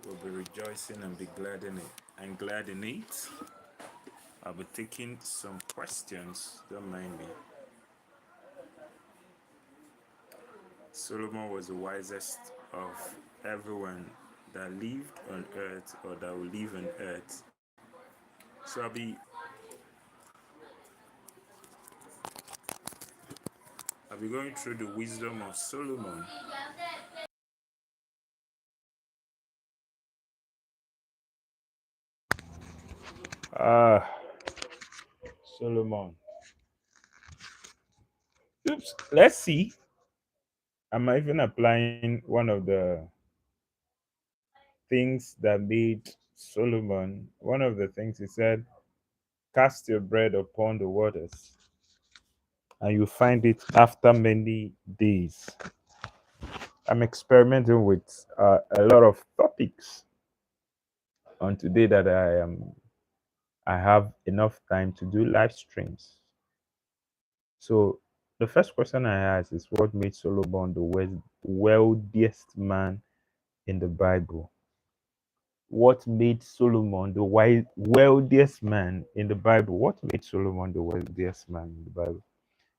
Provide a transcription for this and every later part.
will be rejoicing and be glad in it. I'm glad in it. I'll be taking some questions. Don't mind me. Solomon was the wisest of everyone that lived on earth or that will live on earth. So I'll be going through the wisdom of Solomon. Ah, Solomon. Oops. Let's see. I'm even applying one of the things that made Solomon. One of the things he said, "Cast your bread upon the waters, and you find it after many days." I'm experimenting with a lot of topics on today that I have enough time to do live streams. So the first question I ask is, what made Solomon the wealthiest man in the Bible? What made Solomon the wealthiest man in the Bible? What made Solomon the wealthiest man in the Bible?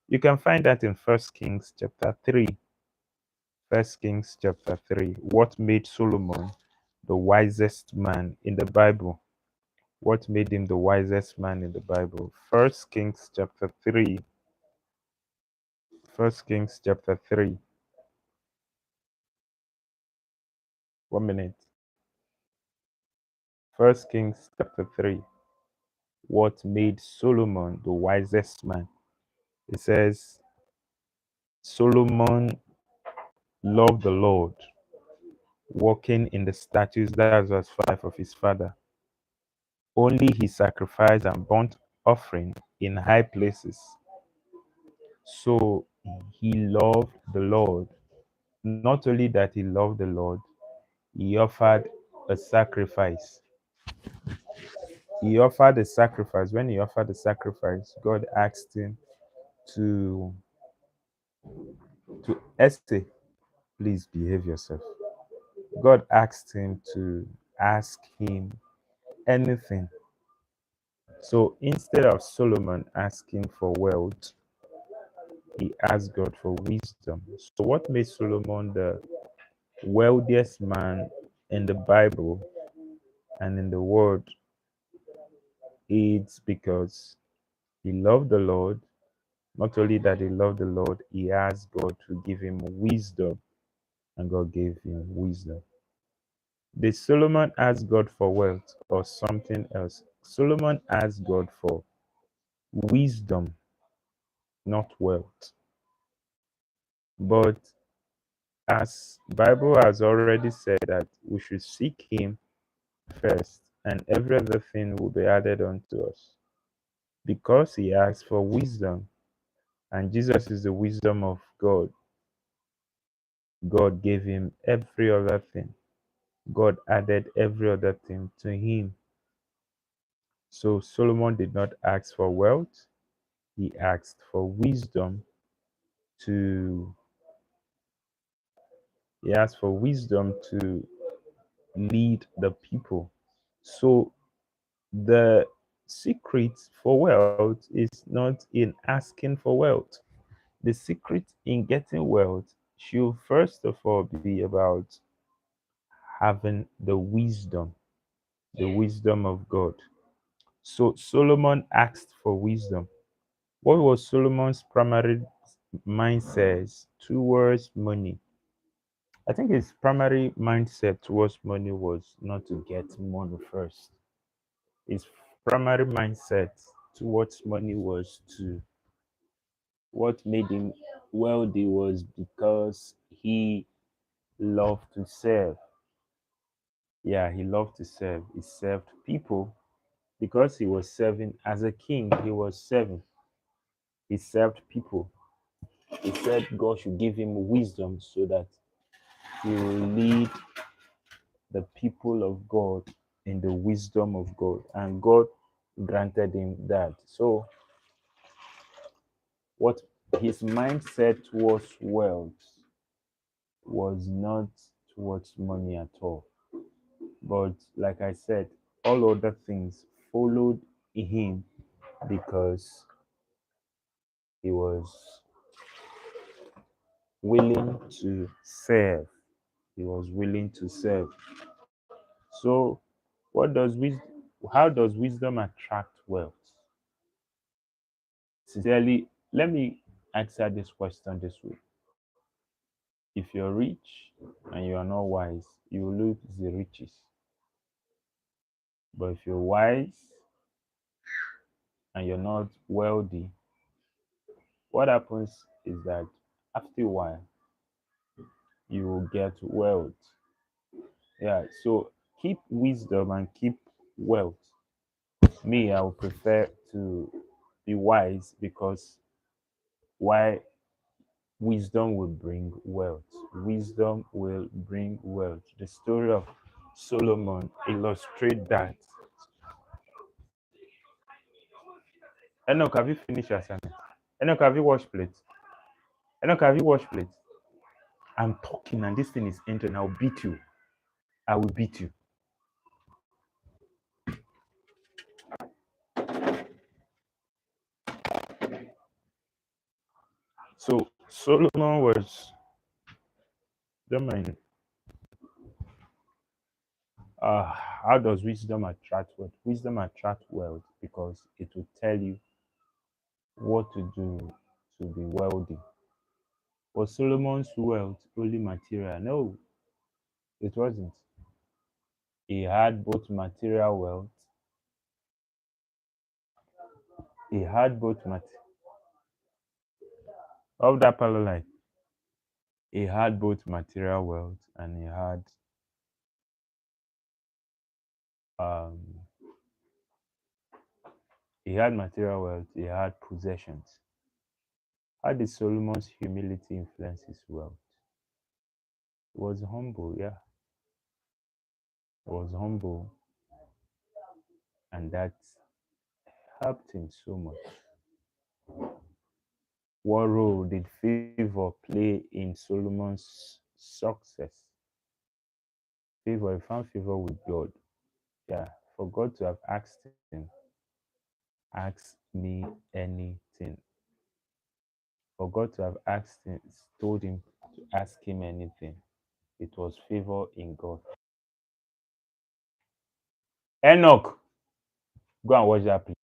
You can find that in First Kings chapter 3. First Kings chapter 3. What made Solomon the wisest man in the Bible? What made him the wisest man in the Bible? First Kings chapter 3. First Kings chapter 3. 1 minute. First Kings chapter 3. What made Solomon the wisest man? It says, Solomon loved the Lord, walking in the statutes, that was verse 5, of his father. Only he sacrificed and burnt offering in high places. So he loved the Lord. Not only that he loved the Lord, he offered a sacrifice. He offered a sacrifice. When he offered the sacrifice, God asked him to Esther, please behave yourself. God asked him to ask him anything. So instead of Solomon asking for wealth, he asked God for wisdom. So what made Solomon the wealthiest man in the Bible and in the world? It's because he loved the Lord. Not only that he loved the Lord, he asked God to give him wisdom, and God gave him wisdom. Did Solomon ask God for wealth or something else? Solomon asked God for wisdom, not wealth. But as Bible has already said that we should seek him first, and every other thing will be added unto us. Because he asked for wisdom, and Jesus is the wisdom of God, God gave him every other thing. God added every other thing to him. So Solomon did not ask for wealth, he asked for wisdom to he asked for wisdom to lead the people. So the secret for wealth is not in asking for wealth. The secret in getting wealth should first of all be about having the wisdom of God. So Solomon asked for wisdom. What was Solomon's primary mindset towards money? I think his primary mindset towards money was not to get money first. His primary mindset towards money was to what made him wealthy was because he loved to serve. Yeah, he loved to serve. He served people because he was serving as a king. He was serving. He served people. He said God should give him wisdom so that he will lead the people of God in the wisdom of God. And God granted him that. So what his mindset towards wealth was not towards money at all. But like I said, all other things followed him because he was willing to serve. He was willing to serve. So, what does wisdom? How does wisdom attract wealth? Sincerely, let me answer this question this way. If you're rich and you are not wise, you will lose the riches. But if you're wise and you're not wealthy, what happens is that after a while, you will get wealth. Yeah, so keep wisdom and keep wealth. Me, I would prefer to be wise because why wisdom will bring wealth. Wisdom will bring wealth. The story of Solomon illustrate that. Enoch, have you finished your assignment? Enoch, have you washed plates? Enoch, have you washed plates? I'm talking and this thing is entering. I'll beat you. I will beat you. So Solomon was, don't mind. How does wisdom attract wealth? Wisdom attract wealth because it will tell you what to do to be wealthy. Was Solomon's wealth only material? No, it wasn't. He had both material wealth. He had both of that parallel life. He had both material wealth and um he had material wealth, he had possessions. How did Solomon's humility influence his wealth? He was humble, yeah. He was humble, and that helped him so much. What role did favor play in Solomon's success? Favor, he found favor with God. Yeah, for God to have asked him, ask me anything. For God to have asked him, told him to ask him anything. It was favor in God. Enoch, go and watch that, please.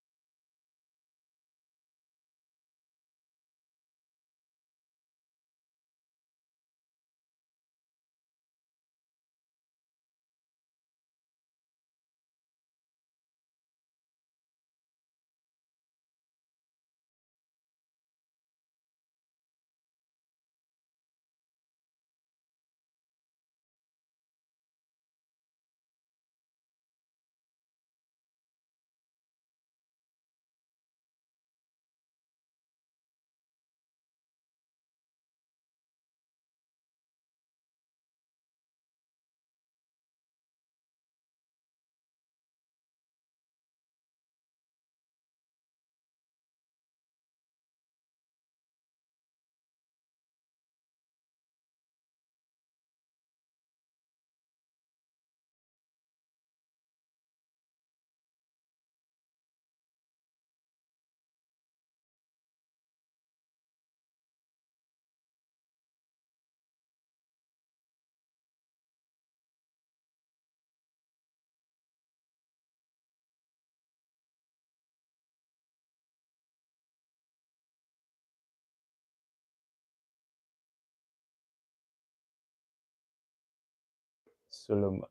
Solomon,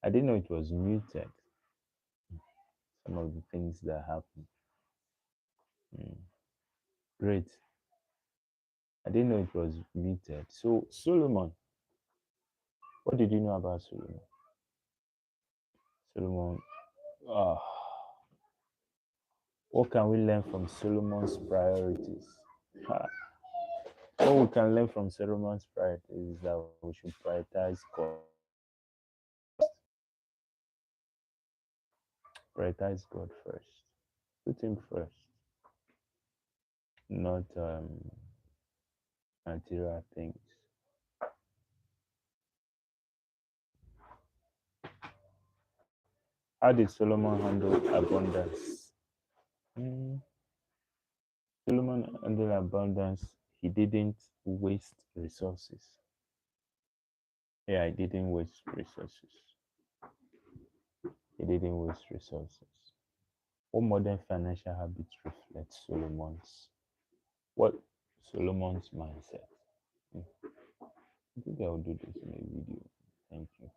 I didn't know it was muted. Some of the things that happened. Mm, great. I didn't know it was muted. So, Solomon, what did you know about Solomon? Solomon, uh, what can we learn from Solomon's priorities? Ha, what we can learn from Solomon's priorities is that we should prioritize God. Prioritize God first. Put Him first, not material things. How did Solomon handle abundance? Hmm, Solomon handled abundance. He didn't waste resources. Yeah, he didn't waste resources. He didn't waste resources. What modern financial habits reflect Solomon's mindset? Hmm, I think I'll do this in a video. Thank you.